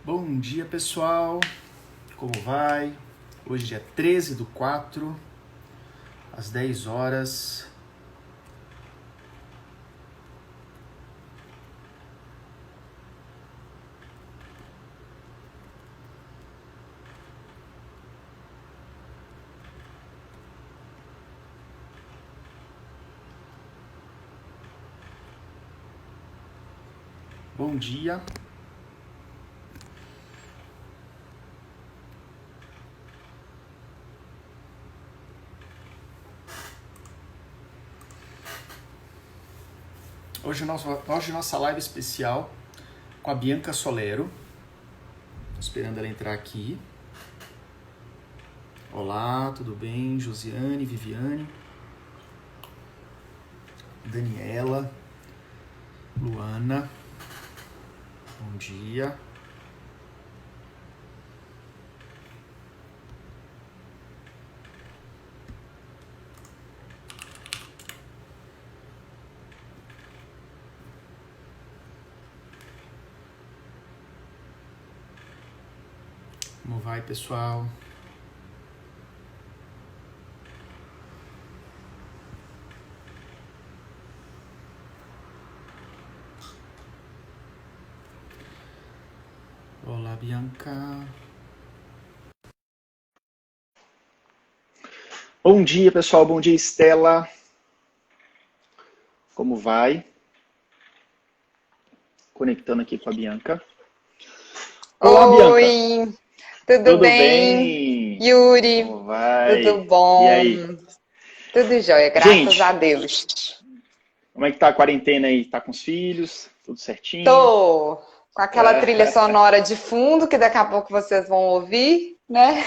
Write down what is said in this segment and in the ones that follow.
Bom dia, pessoal. Como vai? Hoje é dia 13/4, às 10 horas. Bom dia. Hoje nossa live especial com a Bianca Solero. Tô esperando ela entrar aqui. Olá, tudo bem? Josiane, Viviane, Daniela, Luana. Bom dia. Como vai, pessoal? Olá, Bianca. Bom dia, pessoal. Bom dia, Estela. Como vai? Conectando aqui com a Bianca. Olá, Oi, Bianca. tudo Tudo bem? bem? Yuri, Como vai? tudo E bom? aí? Tudo jóia, graças a Gente, Deus. como é que tá a quarentena aí? Tá com os filhos? Tudo certinho? Tô com aquela trilha sonora de fundo que daqui a pouco vocês vão ouvir, né?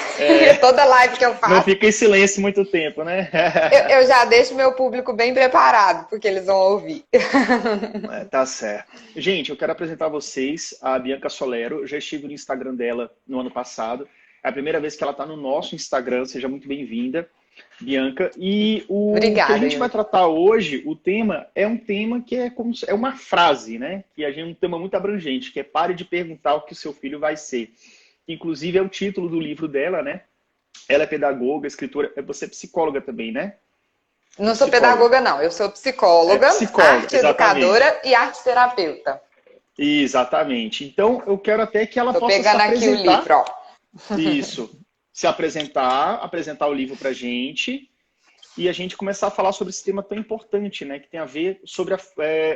Toda live que eu Não faço, fica em silêncio muito tempo, né? eu já deixo meu público bem preparado, porque eles vão ouvir. Tá certo. Gente, eu quero apresentar a vocês a Bianca Solero. Eu já estive no Instagram dela no ano passado. É a primeira vez que ela está no nosso Instagram. Seja muito bem-vinda, Bianca. E o que a Obrigada, gente vai Yuri. tratar hoje, o tema é um tema que é uma frase, né? Que a gente é um tema muito abrangente, que é pare de perguntar o que o seu filho vai ser. Inclusive é o título do livro dela, né? Ela é pedagoga, escritora, você é psicóloga também, né? É Não sou psicóloga. pedagoga, não. Eu sou É psicóloga, psicóloga, arte exatamente. educadora e arte terapeuta. Exatamente. Então, eu quero até que ela Tô possa se pegando aqui o livro, apresentar. ó. Isso. Se apresentar, apresentar o livro pra gente e a gente começar a falar sobre esse tema tão importante, né? Que tem a ver sobre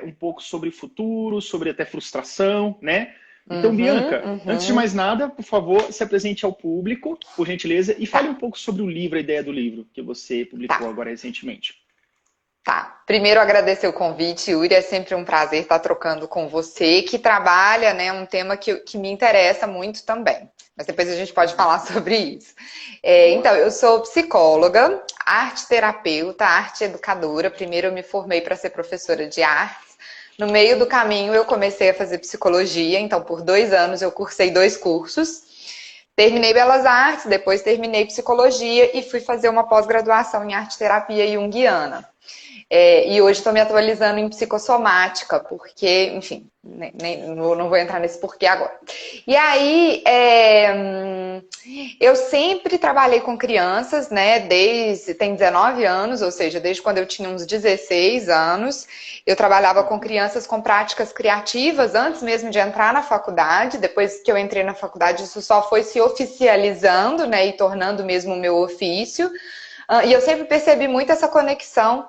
um pouco sobre futuro, sobre até frustração, né? Então, Uhum, Bianca, antes de uhum. mais nada, por favor, se apresente ao público, por gentileza, e fale um Tá, pouco sobre o livro, a ideia do livro que você publicou tá. agora recentemente. Tá. Primeiro, agradecer o convite, Yuri. É sempre um prazer estar trocando com você, que trabalha, né, um tema que me interessa muito também. Mas depois a gente pode falar sobre isso. Boa. Então, eu sou psicóloga, arte terapeuta, arte educadora. Primeiro, eu me formei para ser professora de artes. No meio do caminho, eu comecei a fazer psicologia. Então, por 2 anos, eu cursei 2 cursos. Terminei Belas Artes, depois terminei psicologia e fui fazer uma pós-graduação em arte terapia junguiana. E hoje estou me atualizando em psicossomática, porque, enfim, não vou entrar nesse porquê agora. E aí, eu sempre trabalhei com crianças, né? Tem 19 anos, ou seja, desde quando eu tinha uns 16 anos, eu trabalhava com crianças com práticas criativas antes mesmo de entrar na faculdade. Depois que eu entrei na faculdade, isso só foi se oficializando, né? E tornando mesmo o meu ofício. E eu sempre percebi muito essa conexão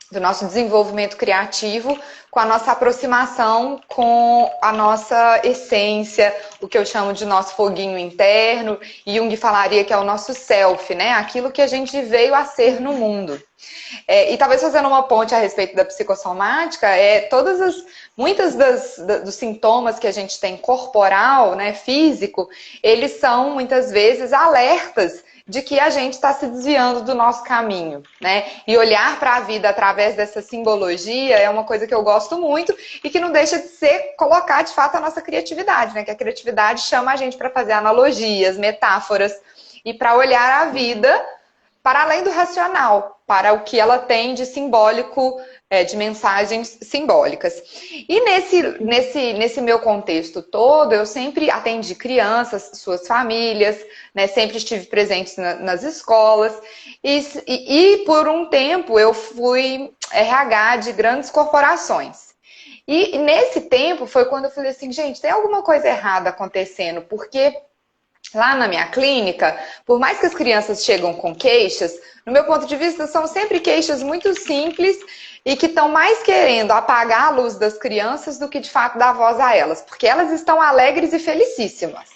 do nosso desenvolvimento criativo com a nossa aproximação com a nossa essência, o que eu chamo de nosso foguinho interno, e Jung falaria que é o nosso self, né? Aquilo que a gente veio a ser no mundo. E talvez fazendo uma ponte a respeito da psicossomática, muitas dos sintomas que a gente tem corporal, né, físico, eles são muitas vezes alertas de que a gente está se desviando do nosso caminho, né? E olhar para a vida através dessa simbologia é uma coisa que eu gosto muito e que não deixa de ser colocar de fato a nossa criatividade, né? Que a criatividade chama a gente para fazer analogias, metáforas e para olhar a vida para além do racional, para o que ela tem de simbólico de mensagens simbólicas. E nesse meu contexto todo, eu sempre atendi crianças, suas famílias, né? Sempre estive presente nas escolas. E por um tempo eu fui RH de grandes corporações. E nesse tempo foi quando eu falei assim, gente, tem alguma coisa errada acontecendo, porque lá na minha clínica, por mais que as crianças chegam com queixas, no meu ponto de vista, são sempre queixas muito simples e que estão mais querendo apagar a luz das crianças do que de fato dar voz a elas, porque elas estão alegres e felicíssimas.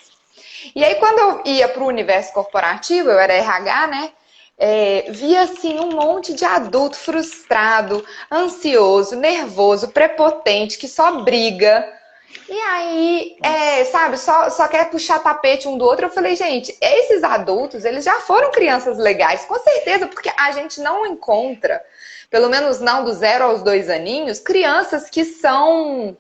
E aí, quando eu ia para o universo corporativo, eu era RH, né? Via assim um monte de adulto frustrado, ansioso, nervoso, prepotente, que só briga. E aí, sabe, só quer puxar tapete um do outro. Eu falei, gente, esses adultos, eles já foram crianças legais, com certeza, porque a gente não encontra, pelo menos não do 0 aos 2 aninhos, crianças que são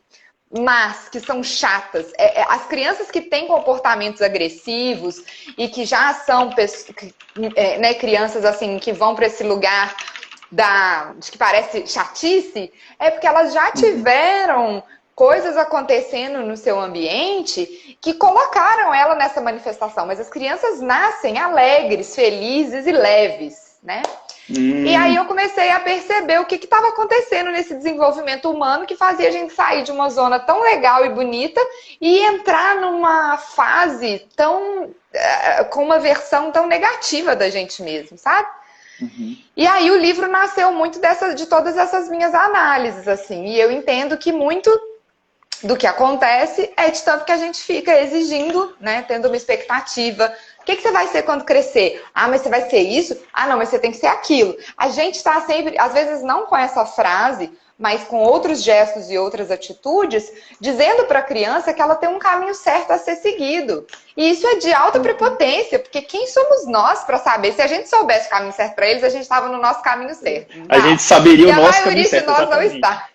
más, que são chatas. As crianças que têm comportamentos agressivos e que já são né, crianças assim que vão para esse lugar de que parece chatice, é porque elas já tiveram coisas acontecendo no seu ambiente que colocaram ela nessa manifestação. Mas as crianças nascem alegres, felizes e leves, né? E aí eu comecei a perceber o que estava acontecendo nesse desenvolvimento humano que fazia a gente sair de uma zona tão legal e bonita e entrar numa fase com uma versão tão negativa da gente mesmo, sabe? Uhum. E aí o livro nasceu muito de todas essas minhas análises, assim. E eu entendo que muito do que acontece é de tanto que a gente fica exigindo, né? Tendo uma expectativa. O que você vai ser quando crescer? Ah, mas você vai ser isso? Ah, não, mas você tem que ser aquilo. A gente está sempre, às vezes não com essa frase, mas com outros gestos e outras atitudes, dizendo para a criança que ela tem um caminho certo a ser seguido. E isso é de alta prepotência, porque quem somos nós para saber? Se a gente soubesse o caminho certo para eles, a gente estava no nosso caminho certo. A gente saberia o nosso caminho certo. E a maioria de nós não está.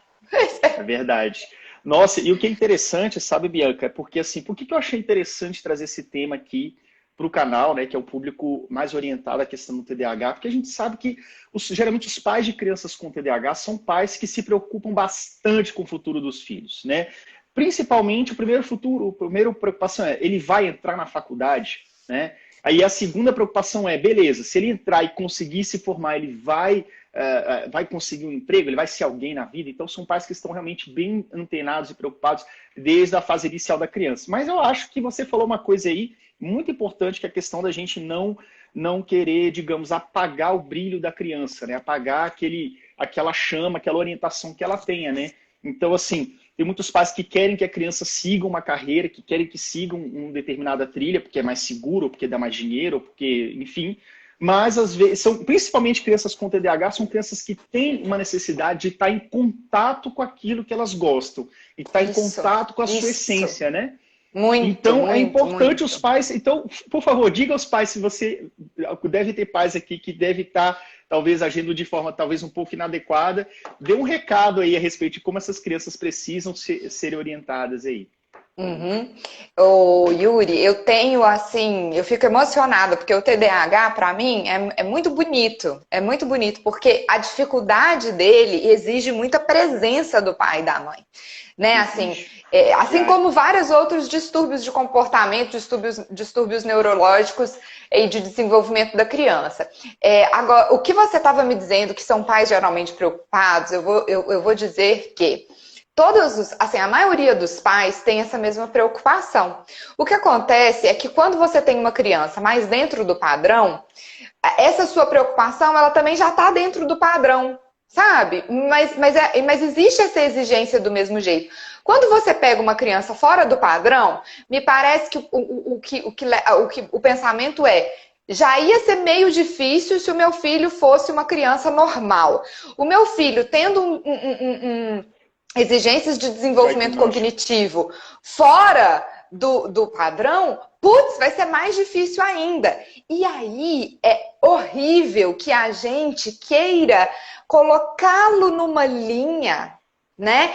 É verdade. Nossa, e o que é interessante, sabe, Bianca, é porque assim, por que eu achei interessante trazer esse tema aqui para o canal, né, que é o público mais orientado à questão do TDAH, porque a gente sabe que geralmente os pais de crianças com TDAH são pais que se preocupam bastante com o futuro dos filhos, né? Principalmente a primeira preocupação é, ele vai entrar na faculdade, né? Aí a segunda preocupação é, beleza, se ele entrar e conseguir se formar, ele vai conseguir um emprego, ele vai ser alguém na vida. Então são pais que estão realmente bem antenados e preocupados desde a fase inicial da criança. Mas eu acho que você falou uma coisa aí muito importante, que é a questão da gente não querer, digamos, apagar o brilho da criança, né? Apagar aquela chama, aquela orientação que ela tenha, né? Então, assim, tem muitos pais que querem que a criança siga uma carreira, que querem que siga uma determinada trilha, porque é mais seguro, ou porque dá mais dinheiro, ou porque, enfim. Mas, às vezes, principalmente crianças com TDAH, são crianças que têm uma necessidade de estar em contato com aquilo que elas gostam. E estar em contato com a sua essência, né? Muito, então, muito, é importante muito. os pais... Então, por favor, diga aos pais se você... Deve ter pais aqui que deve estar, talvez, agindo de forma talvez um pouco inadequada. Dê um recado aí a respeito de como essas crianças precisam serem orientadas aí. Uhum. Ô, Yuri, eu tenho assim, eu fico emocionada, porque o TDAH, para mim, é muito bonito, porque a dificuldade dele exige muita presença do pai e da mãe, né? Assim como vários outros distúrbios de comportamento, distúrbios neurológicos e de desenvolvimento da criança. Agora, o que você estava me dizendo, que são pais geralmente preocupados, eu vou dizer que a maioria dos pais tem essa mesma preocupação. O que acontece é que quando você tem uma criança mais dentro do padrão, essa sua preocupação, ela também já está dentro do padrão, sabe? Mas existe essa exigência do mesmo jeito. Quando você pega uma criança fora do padrão, me parece que o pensamento já ia ser meio difícil se o meu filho fosse uma criança normal. O meu filho tendo exigências de desenvolvimento cognitivo fora do padrão, putz, vai ser mais difícil ainda. E aí é horrível que a gente queira colocá-lo numa linha, né?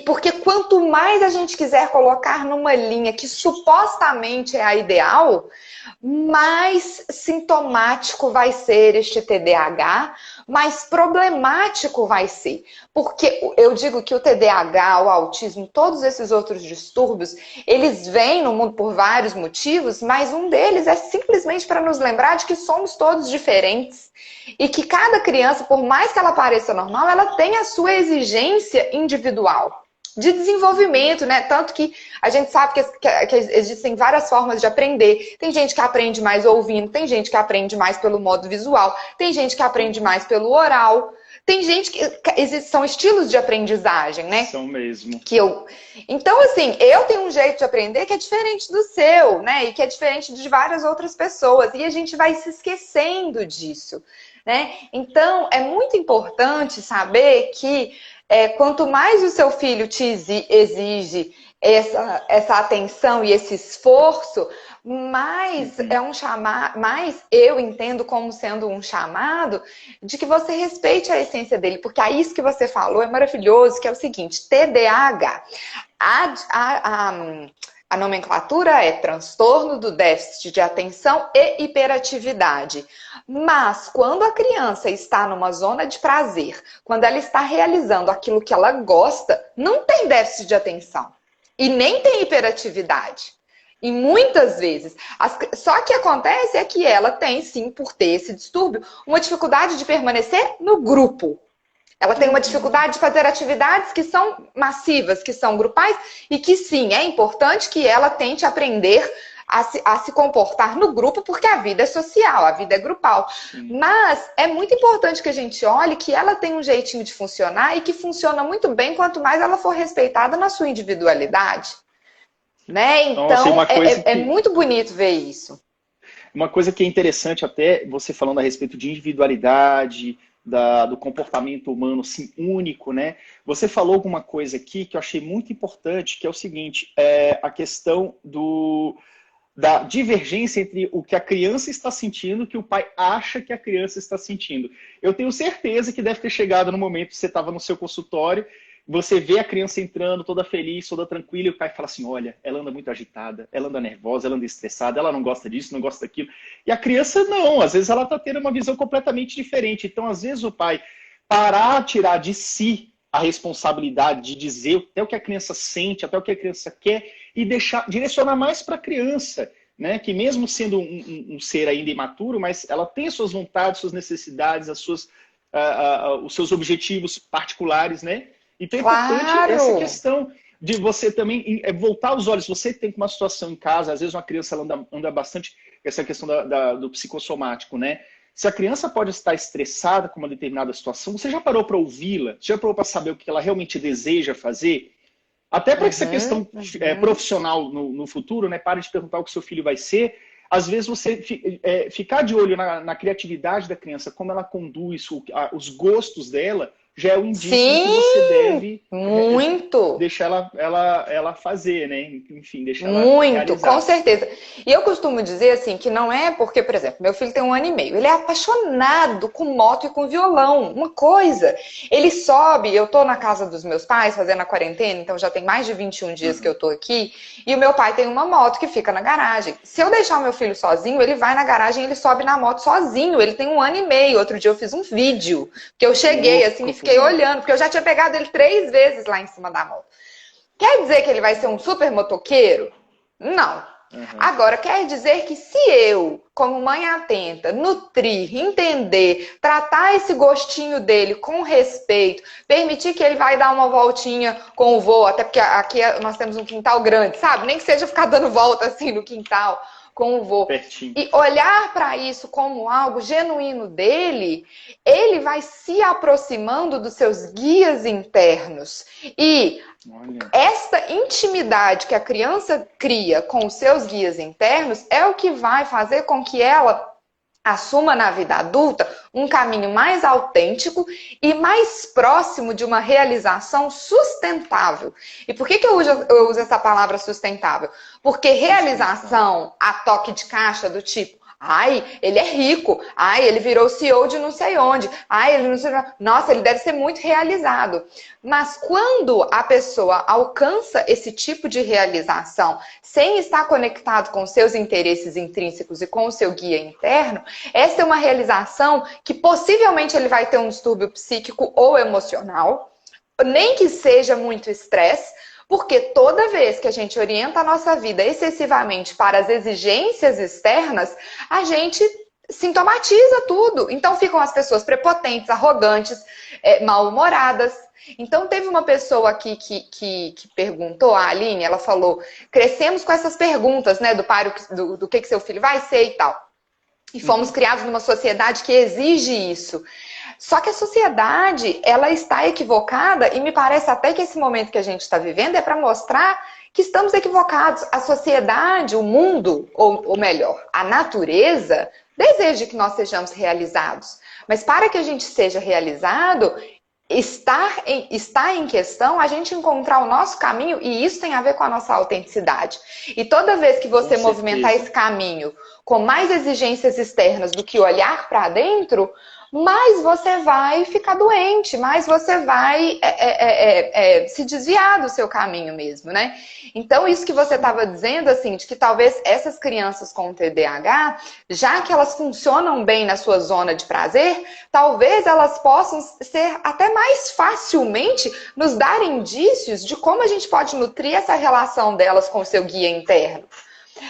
Porque quanto mais a gente quiser colocar numa linha que supostamente é a ideal, mais sintomático vai ser este TDAH, mais problemático vai ser. Porque eu digo que o TDAH, o autismo, todos esses outros distúrbios, eles vêm no mundo por vários motivos, mas um deles é simplesmente para nos lembrar de que somos todos diferentes. E que cada criança, por mais que ela pareça normal, ela tem a sua exigência individual de desenvolvimento, né? Tanto que a gente sabe que existem várias formas de aprender. Tem gente que aprende mais ouvindo, tem gente que aprende mais pelo modo visual, tem gente que aprende mais pelo oral. Tem gente que são estilos de aprendizagem, né? São mesmo. Então, assim, eu tenho um jeito de aprender que é diferente do seu, né? E que é diferente de várias outras pessoas. E a gente vai se esquecendo disso, né? Então, é muito importante saber que quanto mais o seu filho te exige essa atenção e esse esforço, mais mais eu entendo como sendo um chamado de que você respeite a essência dele, porque aí isso que você falou é maravilhoso, que é o seguinte, TDAH. A nomenclatura é transtorno do déficit de atenção e hiperatividade. Mas quando a criança está numa zona de prazer, quando ela está realizando aquilo que ela gosta, não tem déficit de atenção e nem tem hiperatividade. E muitas vezes. Só que acontece é que ela tem, sim, por ter esse distúrbio, uma dificuldade de permanecer no grupo. Ela tem uma dificuldade de fazer atividades que são massivas, que são grupais, e que sim, é importante que ela tente aprender a se comportar no grupo, porque a vida é social, a vida é grupal. Sim. Mas é muito importante que a gente olhe que ela tem um jeitinho de funcionar e que funciona muito bem quanto mais ela for respeitada na sua individualidade. Né? Então, é muito bonito ver isso. Uma coisa que é interessante até, você falando a respeito de individualidade, do comportamento humano assim, único, né? Você falou alguma coisa aqui que eu achei muito importante, que é o seguinte, a questão da divergência entre o que a criança está sentindo e o que o pai acha que a criança está sentindo. Eu tenho certeza que deve ter chegado no momento que você estava no seu consultório, você vê a criança entrando toda feliz, toda tranquila, e o pai fala assim, olha, ela anda muito agitada, ela anda nervosa, ela anda estressada, ela não gosta disso, não gosta daquilo. E a criança não, às vezes ela está tendo uma visão completamente diferente. Então, às vezes o pai parar, tirar de si a responsabilidade de dizer até o que a criança sente, até o que a criança quer, e direcionar mais para a criança, né? Que mesmo sendo um ser ainda imaturo, mas ela tem suas vontades, suas necessidades, os seus objetivos particulares, né? Então é importante essa questão de você também voltar os olhos. Você tem uma situação em casa, às vezes uma criança ela anda bastante, essa questão do psicossomático, né? Se a criança pode estar estressada com uma determinada situação, você já parou para ouvi-la? Você já parou para saber o que ela realmente deseja fazer? Até para essa questão profissional no futuro, né? Pare de perguntar o que seu filho vai ser. Às vezes você ficar de olho na criatividade da criança, como ela conduz, os gostos dela, já é um indício que você deve deixar ela fazer, né? Enfim, deixar ela realizar. Com certeza. E eu costumo dizer assim, que não é porque, por exemplo, meu filho tem 1 ano e meio, ele é apaixonado com moto e com violão, uma coisa. Ele sobe, eu tô na casa dos meus pais fazendo a quarentena, então já tem mais de 21 dias que eu tô aqui, e o meu pai tem uma moto que fica na garagem. Se eu deixar o meu filho sozinho, ele vai na garagem e ele sobe na moto sozinho. Ele tem 1 ano e meio. Outro dia eu fiz um vídeo, que eu cheguei assim, fiquei olhando, porque eu já tinha pegado ele 3 vezes lá em cima da moto. Quer dizer que ele vai ser um super motoqueiro? Não. Agora, quer dizer que se eu, como mãe atenta, nutrir, entender, tratar esse gostinho dele com respeito, permitir que ele vai dar uma voltinha com o vô, até porque aqui nós temos um quintal grande, sabe? Nem que seja ficar dando volta assim no quintal com o vô. Pertinho. E olhar para isso como algo genuíno dele, ele vai se aproximando dos seus guias internos. E esta intimidade que a criança cria com os seus guias internos é o que vai fazer com que ela assuma na vida adulta um caminho mais autêntico e mais próximo de uma realização sustentável. E por que eu uso essa palavra sustentável? Porque realização a toque de caixa do tipo, Ai, ele é rico. Ai, ele virou CEO de não sei onde. Ai, ele não sei... Nossa, ele deve ser muito realizado. Mas quando a pessoa alcança esse tipo de realização sem estar conectado com seus interesses intrínsecos e com o seu guia interno, essa é uma realização que possivelmente ele vai ter um distúrbio psíquico ou emocional, nem que seja muito estresse, porque toda vez que a gente orienta a nossa vida excessivamente para as exigências externas, a gente sintomatiza tudo. Então ficam as pessoas prepotentes, arrogantes, mal-humoradas. Então teve uma pessoa aqui que perguntou, a Aline, ela falou, crescemos com essas perguntas, né, do que seu filho vai ser e tal. E fomos criados numa sociedade que exige isso. Só que a sociedade, ela está equivocada e me parece até que esse momento que a gente está vivendo é para mostrar que estamos equivocados. A sociedade, o mundo, ou melhor, a natureza, deseja que nós sejamos realizados. Mas para que a gente seja realizado, está em questão a gente encontrar o nosso caminho, e isso tem a ver com a nossa autenticidade. E toda vez que você movimentar esse caminho com mais exigências externas do que olhar para dentro, mais você vai ficar doente, mais você vai se desviar do seu caminho mesmo, né? Então, isso que você estava dizendo, assim, de que talvez essas crianças com TDAH, já que elas funcionam bem na sua zona de prazer, talvez elas possam ser até mais facilmente nos dar indícios de como a gente pode nutrir essa relação delas com o seu guia interno.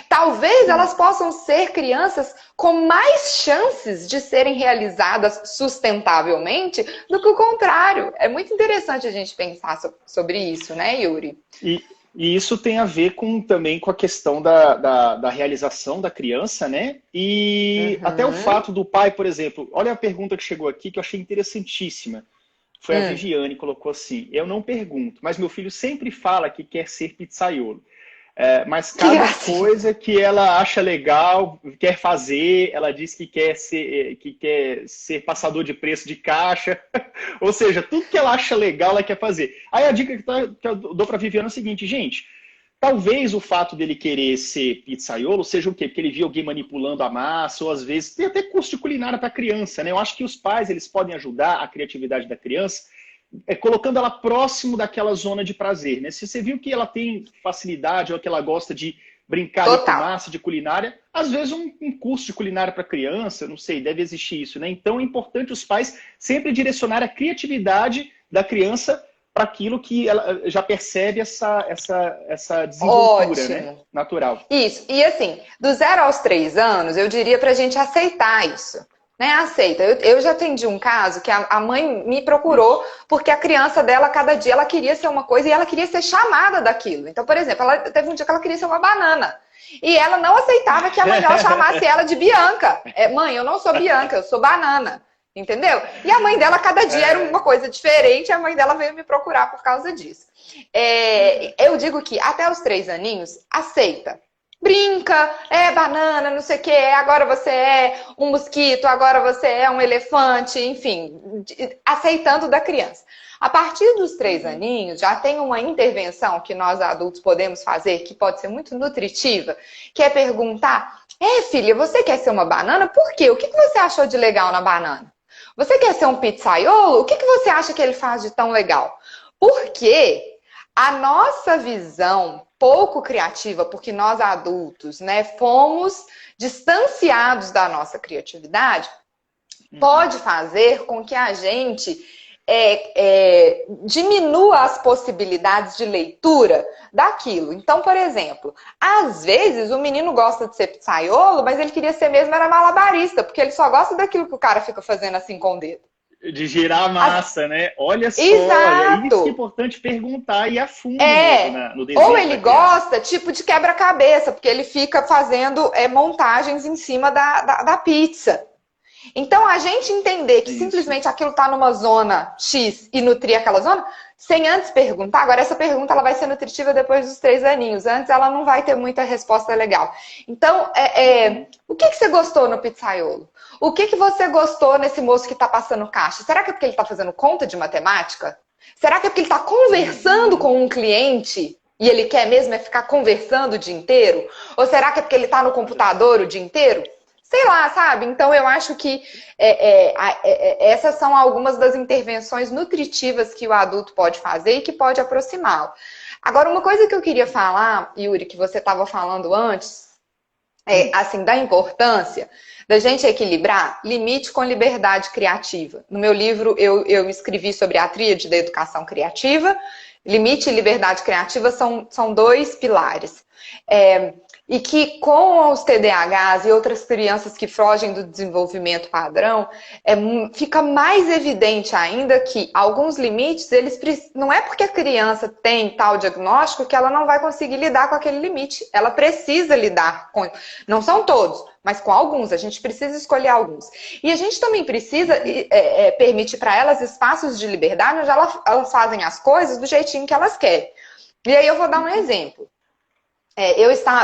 Talvez elas possam ser crianças com mais chances de serem realizadas sustentavelmente do que o contrário. É muito interessante a gente pensar sobre isso, né, Yuri? E isso tem a ver também com a questão da realização da criança, né? E até o fato do pai, por exemplo, olha a pergunta que chegou aqui que eu achei interessantíssima. Foi a Viviane que colocou assim, eu não pergunto, mas meu filho sempre fala que quer ser pizzaiolo. Mas cada coisa que ela acha legal, quer fazer, ela diz que quer ser passador de preço de caixa. Ou seja, tudo que ela acha legal, ela quer fazer. Aí a dica que eu dou para a Viviana é o seguinte, gente, talvez o fato dele querer ser pizzaiolo seja o quê? Porque ele viu alguém manipulando a massa, ou às vezes tem até curso de culinária para criança, né? Eu acho que os pais eles podem ajudar a criatividade da criança colocando ela próximo daquela zona de prazer, né? Se você viu que ela tem facilidade ou que ela gosta de brincar com massa, de culinária, às vezes um curso de culinária para criança, não sei, deve existir isso, né? Então é importante os pais sempre direcionar a criatividade da criança para aquilo que ela já percebe essa desenvoltura, né? Natural. Isso, e assim, do 0 aos 3 anos, eu diria para a gente aceitar isso. Né, aceita. Eu já atendi um caso que a mãe me procurou porque a criança dela, cada dia, ela queria ser uma coisa e ela queria ser chamada daquilo. Então, por exemplo, teve um dia que ela queria ser uma banana. E ela não aceitava que a mãe dela chamasse ela de Bianca. Mãe, eu não sou Bianca, eu sou banana. Entendeu? E a mãe dela, cada dia, era uma coisa diferente, e a mãe dela veio me procurar por causa disso. Eu digo que até os 3 aninhos, aceita. Brinca, banana, não sei o que, agora você é um mosquito, agora você é um elefante, enfim, aceitando da criança. A partir dos 3 aninhos, já tem uma intervenção que nós adultos podemos fazer, que pode ser muito nutritiva, que é perguntar, filha, você quer ser uma banana? Por quê? O que você achou de legal na banana? Você quer ser um pizzaiolo? O que você acha que ele faz de tão legal? Porque a nossa visão pouco criativa, porque nós adultos, né, fomos distanciados da nossa criatividade, pode fazer com que a gente diminua as possibilidades de leitura daquilo. Então, por exemplo, às vezes o menino gosta de ser pizzaiolo, mas ele queria ser mesmo era malabarista, porque ele só gosta daquilo que o cara fica fazendo assim com o dedo. De girar a massa, né? Olha só, Exato. Isso que é importante perguntar e a fundo no desenho. Ou ele gosta, tipo, de quebra-cabeça, porque ele fica fazendo montagens em cima da pizza. Então, a gente entender que simplesmente aquilo está numa zona X e nutrir aquela zona, sem antes perguntar. Agora, essa pergunta ela vai ser nutritiva depois dos 3 aninhos. Antes, ela não vai ter muita resposta legal. Então, o que você gostou no pizzaiolo? O que você gostou nesse moço que está passando caixa? Será que é porque ele está fazendo conta de matemática? Será que é porque ele está conversando com um cliente e ele quer mesmo ficar conversando o dia inteiro? Ou será que é porque ele está no computador o dia inteiro? sei lá, sabe? Então eu acho que essas são algumas das intervenções nutritivas que o adulto pode fazer e que pode aproximá-lo. Agora, uma coisa que eu queria falar, Yuri, que você estava falando antes, assim, da importância da gente equilibrar limite com liberdade criativa. No meu livro, eu escrevi sobre a tríade da educação criativa. Limite e liberdade criativa são dois pilares. E que com os TDAHs e outras crianças que fogem do desenvolvimento padrão, fica mais evidente ainda que alguns limites, não é porque a criança tem tal diagnóstico que ela não vai conseguir lidar com aquele limite. Ela precisa lidar com, não são todos, mas com alguns. A gente precisa escolher alguns. E a gente também precisa permitir para elas espaços de liberdade onde elas fazem as coisas do jeitinho que elas querem. E aí eu vou dar um exemplo.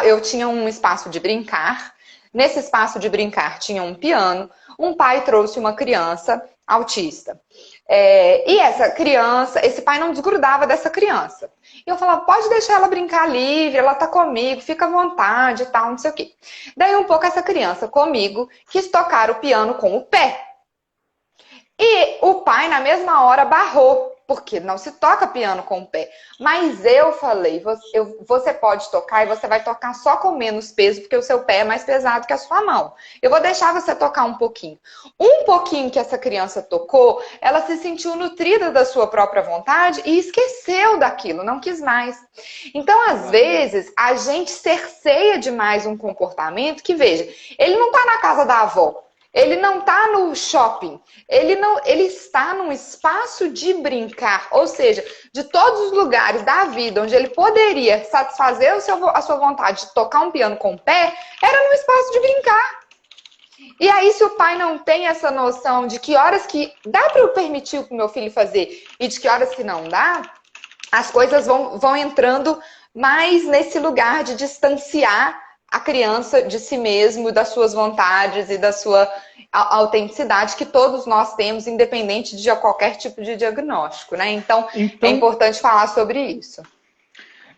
Eu tinha um espaço de brincar. Nesse espaço de brincar tinha um piano. Um pai trouxe uma criança autista. E essa criança, esse pai não desgrudava dessa criança. E eu falava, pode deixar ela brincar livre, ela tá comigo, fica à vontade e tal, não sei o quê. Daí um pouco essa criança comigo quis tocar o piano com o pé. E o pai na mesma hora barrou. Porque não se toca piano com o pé. Mas eu falei, você pode tocar e você vai tocar só com menos peso, porque o seu pé é mais pesado que a sua mão. Eu vou deixar você tocar um pouquinho. Um pouquinho que essa criança tocou, ela se sentiu nutrida da sua própria vontade e esqueceu daquilo, não quis mais. Então, às vezes, a gente cerceia demais um comportamento que, veja, ele não está na casa da avó. Ele não está no shopping, ele está num espaço de brincar, ou seja, de todos os lugares da vida onde ele poderia satisfazer a sua vontade de tocar um piano com o pé, era no espaço de brincar. E aí, se o pai não tem essa noção de que horas que dá para eu permitir o meu filho fazer e de que horas que não dá, as coisas vão entrando mais nesse lugar de distanciar a criança de si mesmo, das suas vontades e da sua autenticidade que todos nós temos, independente de qualquer tipo de diagnóstico, né? Então, é importante falar sobre isso.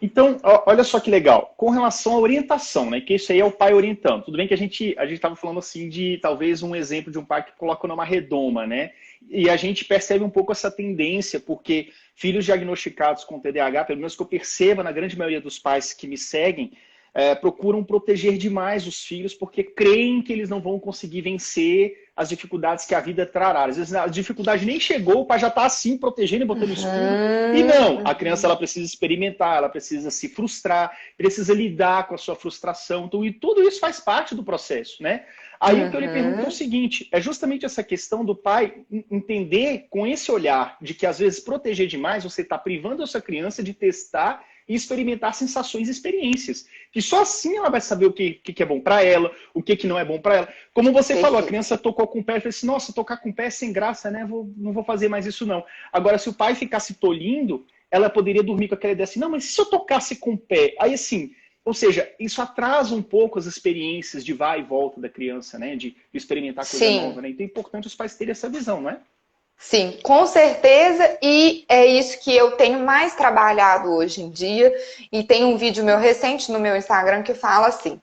Então, olha só que legal. Com relação à orientação, né? Que isso aí é o pai orientando. Tudo bem que a gente estava falando assim de talvez um exemplo de um pai que coloca numa redoma, né? E a gente percebe um pouco essa tendência, porque filhos diagnosticados com TDAH, pelo menos que eu perceba na grande maioria dos pais que me seguem, procuram proteger demais os filhos porque creem que eles não vão conseguir vencer as dificuldades que a vida trará. Às vezes a dificuldade nem chegou, o pai já está assim, protegendo e botando escudo. E não, a criança ela precisa experimentar, ela precisa se frustrar, precisa lidar com a sua frustração. Então, e tudo isso faz parte do processo, né? Aí o que eu lhe pergunto é o seguinte, é justamente essa questão do pai entender com esse olhar de que às vezes proteger demais, você está privando a sua criança de testar e experimentar sensações e experiências. Que só assim ela vai saber o que é bom para ela, o que não é bom para ela. Como você falou, a criança tocou com o pé e falou assim, nossa, tocar com o pé é sem graça, né? Não vou fazer mais isso não. Agora, se o pai ficasse tolindo, ela poderia dormir com aquela ideia assim, não, mas se eu tocasse com o pé? Aí assim, ou seja, isso atrasa um pouco as experiências de vai e volta da criança, né? De experimentar coisa nova, né? Então é importante os pais terem essa visão, não é? Sim, com certeza, e é isso que eu tenho mais trabalhado hoje em dia, e tem um vídeo meu recente no meu Instagram que fala assim,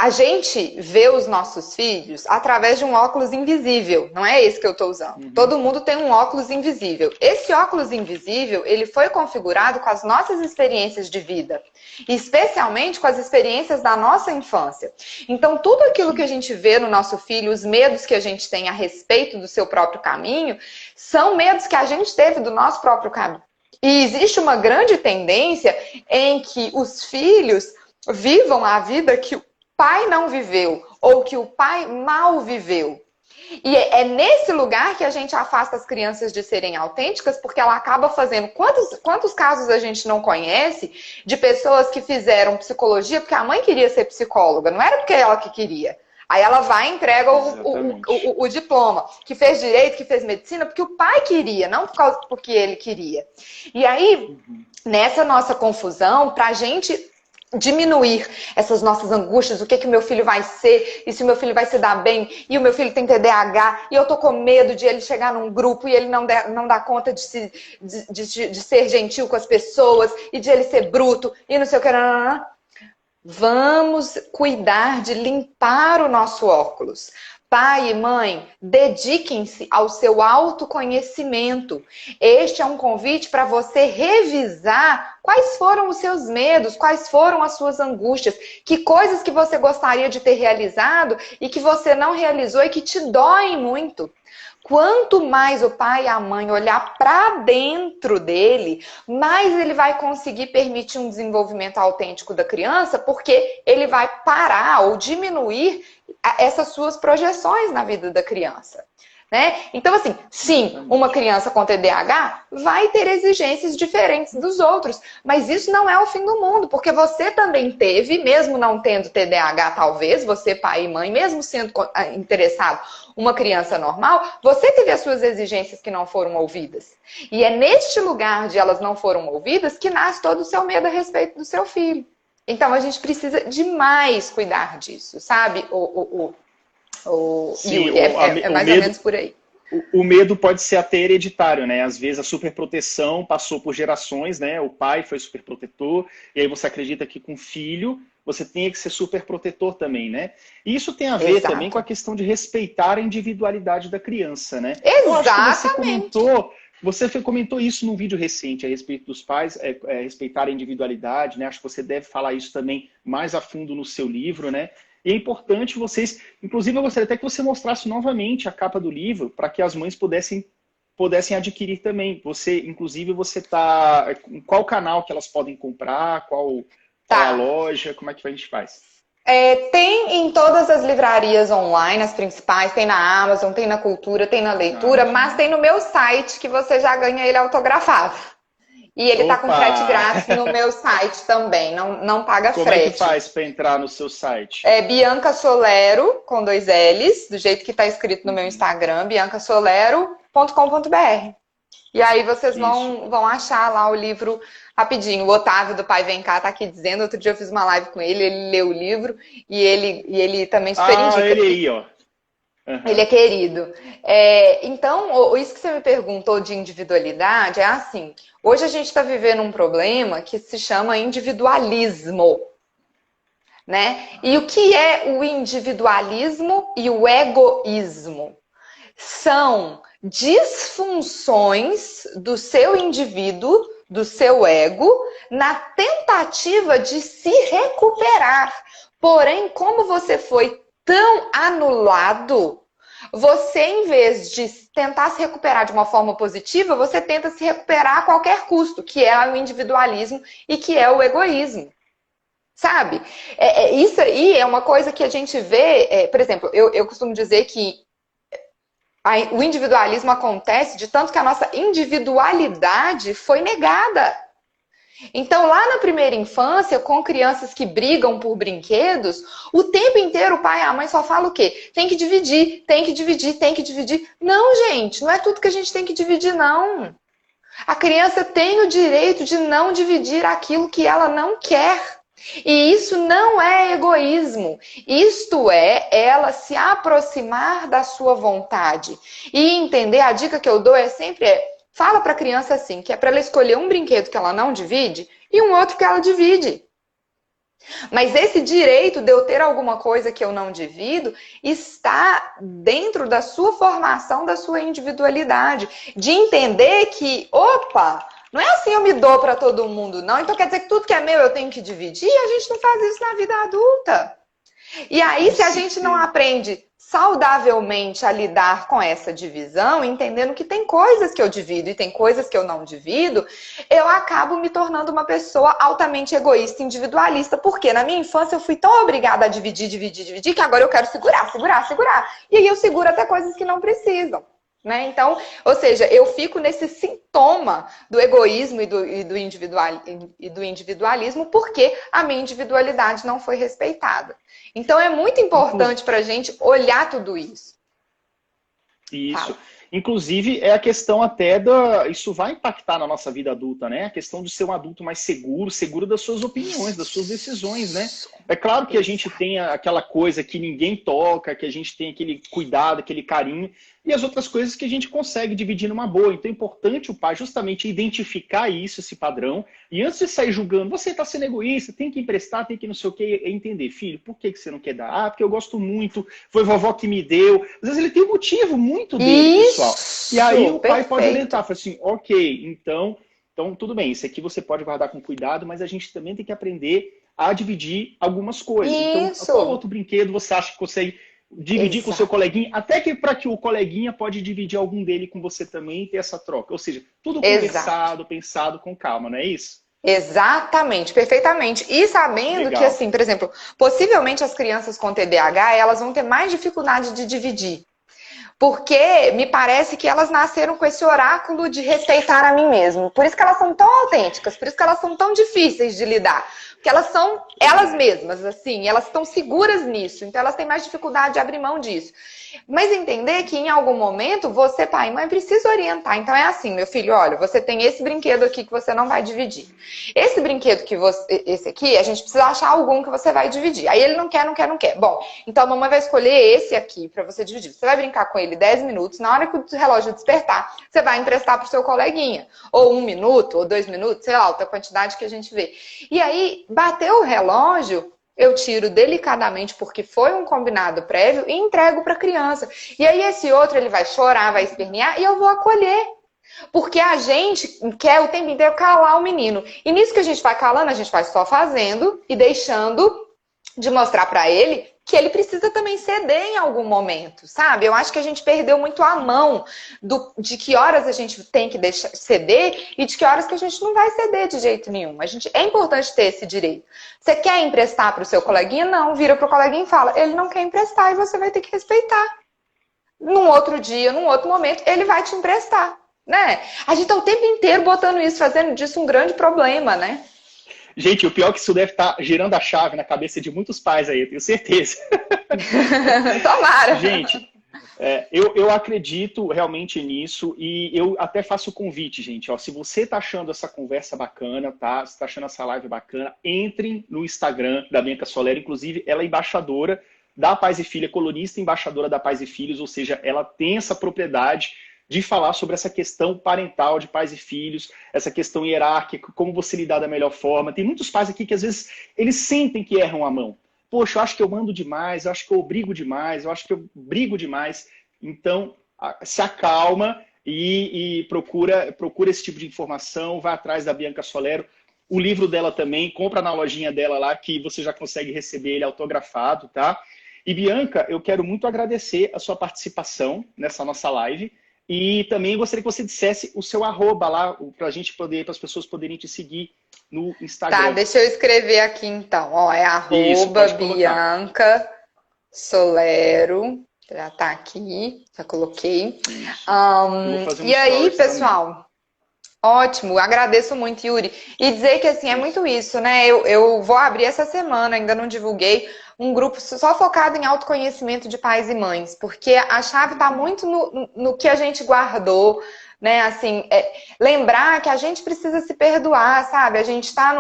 a gente vê os nossos filhos através de um óculos invisível, não é esse que eu estou usando. Todo mundo tem um óculos invisível. Esse óculos invisível, ele foi configurado com as nossas experiências de vida, especialmente com as experiências da nossa infância. Então, tudo aquilo que a gente vê no nosso filho, os medos que a gente tem a respeito do seu próprio caminho, são medos que a gente teve do nosso próprio caminho. E existe uma grande tendência em que os filhos vivam a vida que o pai não viveu, ou que o pai mal viveu. E é nesse lugar que a gente afasta as crianças de serem autênticas, porque ela acaba fazendo... Quantos casos a gente não conhece de pessoas que fizeram psicologia porque a mãe queria ser psicóloga, não era porque ela que queria. Aí ela vai e entrega o diploma, que fez direito, que fez medicina, porque o pai queria, não porque ele queria. E aí, nessa nossa confusão, pra gente diminuir essas nossas angústias, o que o meu filho vai ser, e se o meu filho vai se dar bem, e o meu filho tem TDAH, e eu tô com medo de ele chegar num grupo e ele não dá conta de ser gentil com as pessoas, e de ele ser bruto, e não sei o que. Vamos cuidar de limpar o nosso óculos. Pai e mãe, dediquem-se ao seu autoconhecimento. Este é um convite para você revisar quais foram os seus medos, quais foram as suas angústias, que coisas que você gostaria de ter realizado e que você não realizou e que te doem muito. Quanto mais o pai e a mãe olhar para dentro dele, mais ele vai conseguir permitir um desenvolvimento autêntico da criança, porque ele vai parar ou diminuir essas suas projeções na vida da criança. Né? Então, assim, sim, uma criança com TDAH vai ter exigências diferentes dos outros, mas isso não é o fim do mundo, porque você também teve, mesmo não tendo TDAH, talvez, você, pai e mãe, mesmo sendo interessado, uma criança normal, você teve as suas exigências que não foram ouvidas. E é neste lugar de elas não foram ouvidas que nasce todo o seu medo a respeito do seu filho. Então, a gente precisa demais cuidar disso, sabe? Sim, é mais ou menos por aí. O medo pode ser até hereditário, né? Às vezes a superproteção passou por gerações, né? O pai foi superprotetor, e aí você acredita que com o filho você tenha que ser superprotetor também, né? E isso tem a ver Exato. também com a questão de respeitar a individualidade da criança, né? Exatamente. Você comentou isso num vídeo recente a respeito dos pais respeitar a individualidade, né? Acho que você deve falar isso também mais a fundo no seu livro, né? E é importante vocês... Inclusive, eu gostaria até que você mostrasse novamente a capa do livro para que as mães pudessem adquirir também. Inclusive, você está... Em qual canal que elas podem comprar? Qual é a loja? Como é que a gente faz? Tem em todas as livrarias online, as principais. Tem na Amazon, tem na Cultura, tem na Leitura. Mas tem no meu site que você já ganha ele autografado. E ele tá com frete grátis no meu site também, não paga frete. Como é que faz para entrar no seu site? É Bianca Solero, com 2 L's, do jeito que tá escrito no meu Instagram, biancasolero.com.br. E aí vocês vão achar lá o livro rapidinho. O Otávio do Pai Vem Cá tá aqui dizendo, outro dia eu fiz uma live com ele, ele leu o livro e ele também super indica. Ele aí, ó. Uhum. Ele é querido. Então, isso que você me perguntou de individualidade é assim. Hoje a gente está vivendo um problema que se chama individualismo. Né? E o que é o individualismo e o egoísmo? São disfunções do seu indivíduo, do seu ego, na tentativa de se recuperar. Porém, como você foi tão anulado, você, em vez de tentar se recuperar de uma forma positiva, você tenta se recuperar a qualquer custo, que é o individualismo e que é o egoísmo. Sabe? Isso aí é uma coisa que a gente vê, por exemplo, eu costumo dizer que o individualismo acontece de tanto que a nossa individualidade foi negada. Então, lá na primeira infância, com crianças que brigam por brinquedos, o tempo inteiro o pai e a mãe só falam o quê? Tem que dividir, tem que dividir, tem que dividir. Não, gente, não é tudo que a gente tem que dividir, não. A criança tem o direito de não dividir aquilo que ela não quer. E isso não é egoísmo. Isto é ela se aproximar da sua vontade. E entender, a dica que eu dou sempre fala para a criança assim, que é para ela escolher um brinquedo que ela não divide e um outro que ela divide. Mas esse direito de eu ter alguma coisa que eu não divido está dentro da sua formação, da sua individualidade. De entender que, opa, não é assim eu me dou para todo mundo, não. Então quer dizer que tudo que é meu eu tenho que dividir? A gente não faz isso na vida adulta. E aí, se a gente não aprende saudavelmente a lidar com essa divisão, entendendo que tem coisas que eu divido e tem coisas que eu não divido, eu acabo me tornando uma pessoa altamente egoísta, individualista, porque na minha infância eu fui tão obrigada a dividir, que agora eu quero segurar. E aí eu seguro até coisas que não precisam. Né? Então, ou seja, eu fico nesse sintoma do egoísmo e do individualismo porque a minha individualidade não foi respeitada. Então, é muito importante para a gente olhar tudo isso. Isso. Fala. Inclusive, é a questão até isso vai impactar na nossa vida adulta, né? A questão de ser um adulto mais seguro das suas opiniões, das suas decisões, né? É claro que a gente tem aquela coisa que ninguém toca, que a gente tem aquele cuidado, aquele carinho, e as outras coisas que a gente consegue dividir numa boa. Então é importante o pai justamente identificar isso, esse padrão, e antes de sair julgando, você está sendo egoísta, tem que emprestar, tem que não sei o que, entender, filho, por que você não quer dar? Ah, porque eu gosto muito, foi vovó que me deu. Às vezes ele tem um motivo muito dele, pessoal. E aí o pai pode orientar, fala assim, ok, então tudo bem, isso aqui você pode guardar com cuidado, mas a gente também tem que aprender a dividir algumas coisas. Isso. Então, qual outro brinquedo você acha que consegue dividir com o seu coleguinha? Até que para que o coleguinha pode dividir algum dele com você também e ter essa troca. Ou seja, tudo conversado, pensado com calma, não é isso? Exatamente, perfeitamente. E sabendo que, assim, por exemplo, possivelmente as crianças com TDAH, elas vão ter mais dificuldade de dividir. Porque me parece que elas nasceram com esse oráculo de respeitar a mim mesmo. Por isso que elas são tão autênticas, por isso que elas são tão difíceis de lidar. Porque elas são elas mesmas, assim, elas estão seguras nisso, então elas têm mais dificuldade de abrir mão disso. Mas entender que em algum momento você, pai e mãe, precisa orientar. Então é assim, meu filho, olha, você tem esse brinquedo aqui que você não vai dividir. Esse brinquedo que você, esse aqui, a gente precisa achar algum que você vai dividir. Aí ele não quer, não quer, não quer. Bom, então a mamãe vai escolher esse aqui para você dividir. Você vai brincar com ele 10 minutos, na hora que o relógio despertar, você vai emprestar pro seu coleguinha. Ou 1 minuto, ou 2 minutos, sei lá, outra quantidade que a gente vê. E aí, bateu o relógio, eu tiro delicadamente, porque foi um combinado prévio, e entrego para a criança. E aí esse outro, ele vai chorar, vai espernear, e eu vou acolher. Porque a gente quer o tempo inteiro calar o menino. E nisso que a gente vai calando, a gente vai só fazendo e deixando de mostrar para ele que ele precisa também ceder em algum momento, sabe? Eu acho que a gente perdeu muito a mão de que horas a gente tem que deixar ceder e de que horas que a gente não vai ceder de jeito nenhum. É importante ter esse direito. Você quer emprestar para o seu coleguinha? Não, vira para o coleguinha e fala, ele não quer emprestar e você vai ter que respeitar. Num outro dia, num outro momento, ele vai te emprestar, né? A gente tá o tempo inteiro botando isso, fazendo disso um grande problema, né? Gente, o pior é que isso deve estar girando a chave na cabeça de muitos pais aí, eu tenho certeza. Tomara! Gente, eu acredito realmente nisso e eu até faço o convite, gente. Ó, se você está achando essa conversa bacana, tá? Se está achando essa live bacana, entrem no Instagram da Bianca Solero. Inclusive, ela é embaixadora da Pais e Filha, colunista embaixadora da Pais e Filhos, ou seja, ela tem essa propriedade de falar sobre essa questão parental de pais e filhos, essa questão hierárquica, como você lidar da melhor forma. Tem muitos pais aqui que às vezes eles sentem que erram a mão. Poxa, eu acho que eu mando demais, eu acho que eu obrigo demais, eu acho que eu brigo demais. Então, se acalma e procura esse tipo de informação, vai atrás da Bianca Solero. O livro dela também, compra na lojinha dela lá, que você já consegue receber ele autografado, tá? E Bianca, eu quero muito agradecer a sua participação nessa nossa live. E também gostaria que você dissesse o seu arroba lá, para as pessoas poderem te seguir no Instagram. Tá, deixa eu escrever aqui então. Ó, é arroba Bianca Solero. Já tá aqui, já coloquei. E aí, pessoal, também. Ótimo, agradeço muito, Yuri. E dizer que assim, é muito isso, né? Eu vou abrir essa semana, ainda não divulguei, um grupo só focado em autoconhecimento de pais e mães, porque a chave está muito no que a gente guardou, né? Assim, lembrar que a gente precisa se perdoar, sabe? A gente está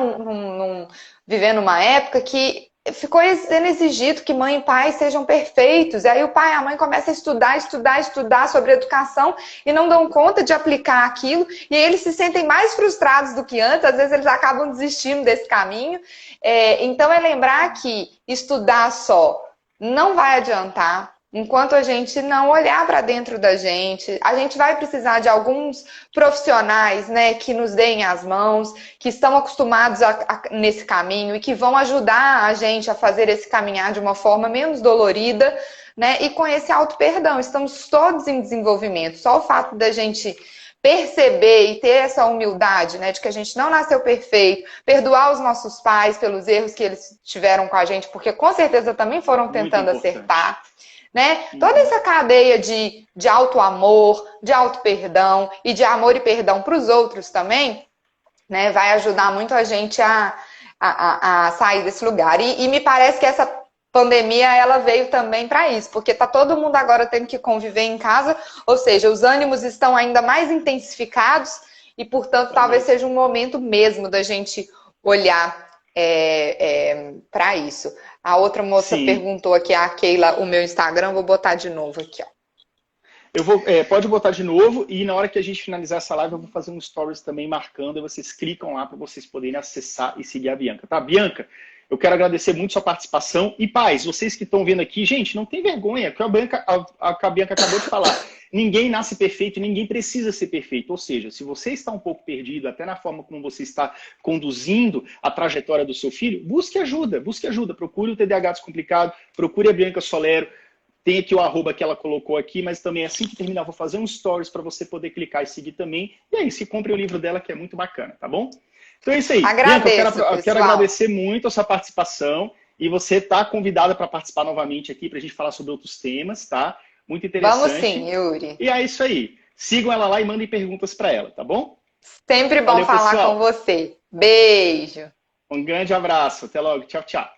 vivendo uma época que ficou sendo exigido que mãe e pai sejam perfeitos. E aí o pai e a mãe começam a estudar sobre educação e não dão conta de aplicar aquilo. E aí eles se sentem mais frustrados do que antes. Às vezes eles acabam desistindo desse caminho. Então é lembrar que estudar só não vai adiantar. Enquanto a gente não olhar para dentro da gente, a gente vai precisar de alguns profissionais, né, que nos deem as mãos, que estão acostumados nesse caminho e que vão ajudar a gente a fazer esse caminhar de uma forma menos dolorida, né, e com esse auto-perdão. Estamos todos em desenvolvimento. Só o fato da gente perceber e ter essa humildade, né, de que a gente não nasceu perfeito, perdoar os nossos pais pelos erros que eles tiveram com a gente, porque com certeza também foram tentando acertar. Né? Toda essa cadeia de auto-amor, de auto-perdão e de amor e perdão para os outros também, né, vai ajudar muito a gente a sair desse lugar. E me parece que essa pandemia ela veio também para isso, porque tá todo mundo agora tendo que conviver em casa, ou seja, os ânimos estão ainda mais intensificados e, portanto, talvez seja um momento mesmo da gente olhar para isso. A outra moça Sim. perguntou aqui, a Keila, o meu Instagram, vou botar de novo aqui, ó. Pode botar de novo e na hora que a gente finalizar essa live eu vou fazer um stories também marcando e vocês clicam lá para vocês poderem acessar e seguir a Bianca, tá? Bianca, eu quero agradecer muito sua participação e pais, vocês que estão vendo aqui, gente, não tem vergonha, que a Bianca acabou de falar. Ninguém nasce perfeito, ninguém precisa ser perfeito. Ou seja, se você está um pouco perdido, até na forma como você está conduzindo a trajetória do seu filho, busque ajuda, procure o TDAH Descomplicado, procure a Bianca Solero. Tem aqui o arroba que ela colocou aqui, mas também assim que terminar, eu vou fazer um stories para você poder clicar e seguir também. E aí, se compre o livro dela, que é muito bacana, tá bom? Então é isso aí. Agradeço, Bianca, eu quero agradecer muito a sua participação. E você está convidada para participar novamente aqui, para a gente falar sobre outros temas, tá? Muito interessante. Vamos sim, Yuri. E é isso aí. Sigam ela lá e mandem perguntas para ela, tá bom? Sempre bom falar com você. Beijo. Um grande abraço. Até logo. Tchau, tchau.